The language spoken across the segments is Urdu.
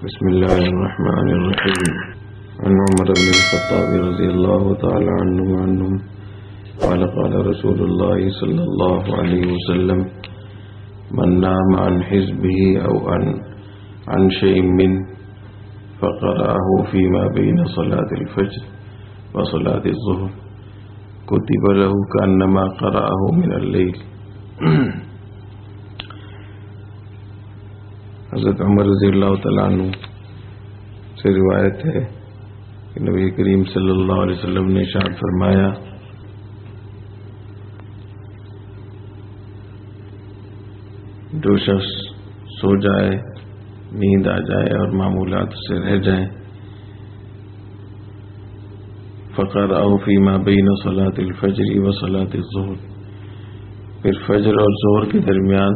بسم الله الرحمن الرحيم. عن عمر بن الخطاب رضي الله تعالى عنه وعنهم قال قال رسول الله صلى الله عليه وسلم: من نام عن حزبه أو عن شيء منه فقرأه فيما بين صلاة الفجر وصلاة الظهر كتب له كأنما قرأه من الليل. حضرت عمر رضی اللہ تعالیٰ عنہ سے روایت ہے کہ نبی کریم صلی اللہ علیہ وسلم نے ارشاد فرمایا: جو شخص سو جائے، نیند آ جائے اور معمولات سے رہ جائیں، فقرأه فيما بين صلاة الفجر وصلاة الظهر، پھر فجر اور ظہر کے درمیان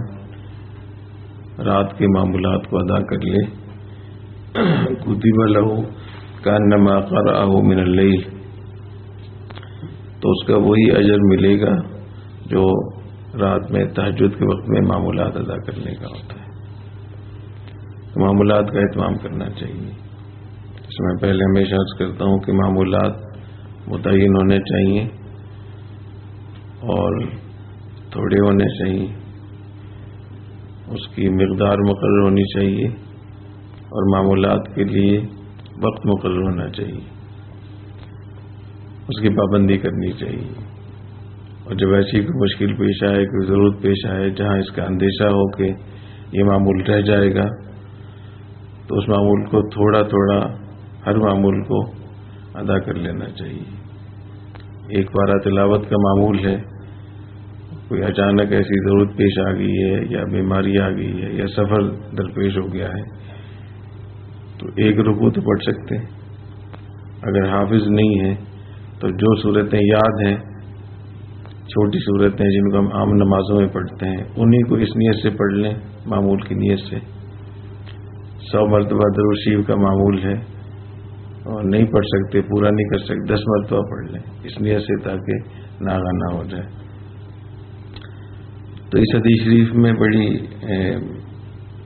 رات کے معمولات کو ادا کر لے، کتب له کأنما قرأه من اللیل، تو اس کا وہی اجر ملے گا جو رات میں تہجد کے وقت میں معمولات ادا کرنے کا ہوتا ہے۔ معمولات کا اہتمام کرنا چاہیے۔ اس میں پہلے ہمیشہ عرض کرتا ہوں کہ معمولات متعین ہونے چاہیے اور تھوڑے ہونے چاہیے، اس کی مقدار مقرر ہونی چاہیے اور معمولات کے لیے وقت مقرر ہونا چاہیے، اس کی پابندی کرنی چاہیے۔ اور جب ایسی کوئی مشکل پیش آئے، کوئی ضرورت پیش آئے جہاں اس کا اندیشہ ہو کہ یہ معمول رہ جائے گا، تو اس معمول کو تھوڑا تھوڑا ہر معمول کو ادا کر لینا چاہیے۔ ایک پارہ تلاوت کا معمول ہے، کوئی اچانک ایسی ضرورت پیش آ گئی ہے یا بیماری آ گئی ہے یا سفر درپیش ہو گیا ہے، تو ایک رکوع تو پڑھ سکتے ہیں۔ اگر حافظ نہیں ہے تو جو صورتیں یاد ہیں، چھوٹی صورتیں جن کو ہم عام نمازوں میں پڑھتے ہیں، انہی کو اس نیت سے پڑھ لیں، معمول کی نیت سے۔ 100 مرتبہ درود شریف کا معمول ہے اور نہیں پڑھ سکتے، پورا نہیں کر سکتے، 10 مرتبہ پڑھ لیں اس نیت سے تاکہ ناغہ نہ ہو جائے۔ تو اس حدیث شریف میں بڑی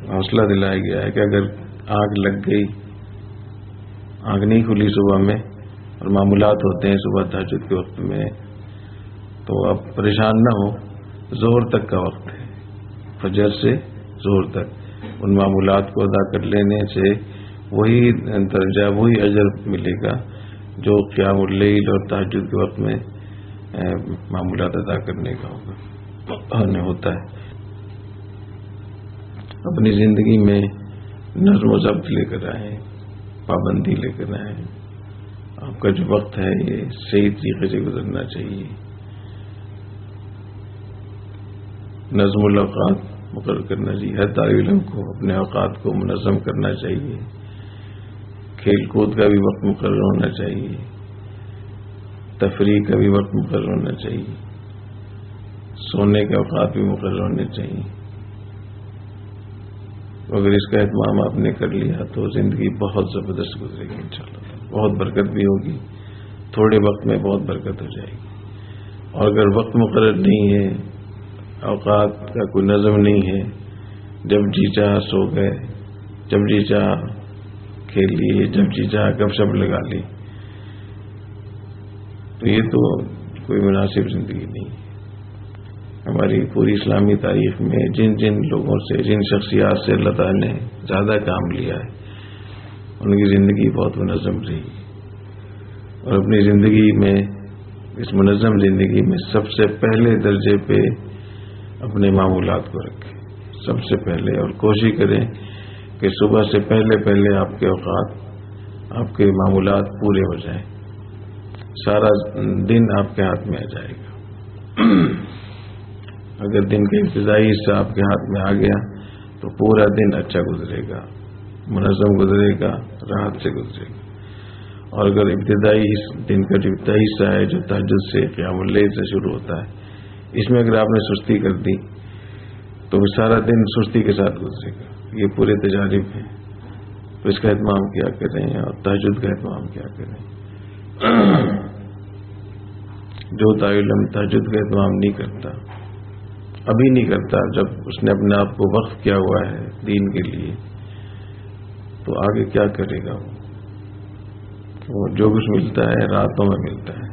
حوصلہ دلایا گیا ہے کہ اگر آنکھ لگ گئی، آنکھ نہیں کھلی صبح میں اور معمولات ہوتے ہیں صبح تہجد کے وقت میں، تو اب پریشان نہ ہو، ظہر تک کا وقت ہے، فجر سے ظہر تک ان معمولات کو ادا کر لینے سے وہی درجہ، وہی اجر ملے گا جو قیام اللیل اور تہجد کے وقت میں معمولات ادا کرنے کا ہوتا ہے۔ اپنی زندگی میں نظم و ضبط لے کر آئیں، پابندی لے کر آئیں۔ آپ کا جو وقت ہے یہ صحیح طریقے سے گزرنا چاہیے۔ نظم الاوقات مقرر کرنا چاہیے، ہر طالب علم کو اپنے اوقات کو منظم کرنا چاہیے۔ کھیل کود کا بھی وقت مقرر ہونا چاہیے، تفریح کا بھی وقت مقرر ہونا چاہیے، سونے کے اوقات بھی مقرر ہونے چاہیے۔ اگر اس کا اہتمام آپ نے کر لیا تو زندگی بہت زبردست گزرے گی انشاءاللہ، بہت برکت بھی ہوگی، تھوڑے وقت میں بہت برکت ہو جائے گی۔ اور اگر وقت مقرر نہیں ہے، اوقات کا کوئی نظم نہیں ہے، جب جی چاہ سو گئے، جب جی چاہ کھیل لیے، جب جی چاہ گپ شپ لگا لی، تو یہ تو کوئی مناسب زندگی نہیں ہے۔ ہماری پوری اسلامی تاریخ میں جن جن لوگوں سے، جن شخصیات سے اللہ تعالیٰ نے زیادہ کام لیا ہے، ان کی زندگی بہت منظم رہی، اور اپنی زندگی میں، اس منظم زندگی میں سب سے پہلے درجے پہ اپنے معمولات کو رکھیں، سب سے پہلے، اور کوشش کریں کہ صبح سے پہلے پہلے آپ کے اوقات، آپ کے معمولات پورے ہو جائیں، سارا دن آپ کے ہاتھ میں آ جائے گا۔ اگر دن کا ابتدائی حصہ آپ کے ہاتھ میں آ گیا تو پورا دن اچھا گزرے گا، منظم گزرے گا، راحت سے گزرے گا۔ اور اگر دن کا جو ابتدائی حصہ ہے جو تہجد سے، قیام اللیل سے شروع ہوتا ہے، اس میں اگر آپ نے سستی کر دی تو سارا دن سستی کے ساتھ گزرے گا۔ یہ پورے تجارب ہیں، تو اس کا اہتمام کیا کریں اور تہجد کا اہتمام کیا کریں۔ جو طالب علم تہجد کا اہتمام نہیں کرتا، ابھی نہیں کرتا، جب اس نے اپنے آپ کو وقف کیا ہوا ہے دین کے لیے، تو تو آگے کیا کرے گا وہ جو کچھ ملتا ہے راتوں میں ملتا ہے،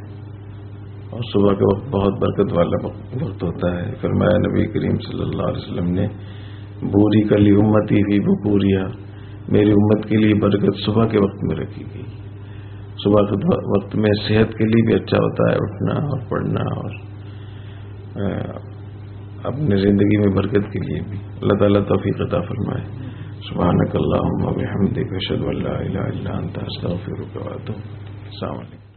اور صبح کے وقت بہت برکت والا وقت ہوتا ہے۔ فرمایا نبی کریم صلی اللہ علیہ وسلم نے، بوری کلی امتی فی بکوریا، میری امت کے لیے برکت صبح کے وقت میں رکھی گئی۔ صبح کے وقت میں صحت کے لیے بھی اچھا ہوتا ہے اٹھنا اور پڑھنا، اور اپنے زندگی میں برکت کے لیے بھی۔ اللہ تعالیٰ توفیق عطا فرمائے۔ سبحانک اللہم و بحمدک، اشہد ان لا الہ الا انت، استغفرک و اتوب۔ السلام علیکم۔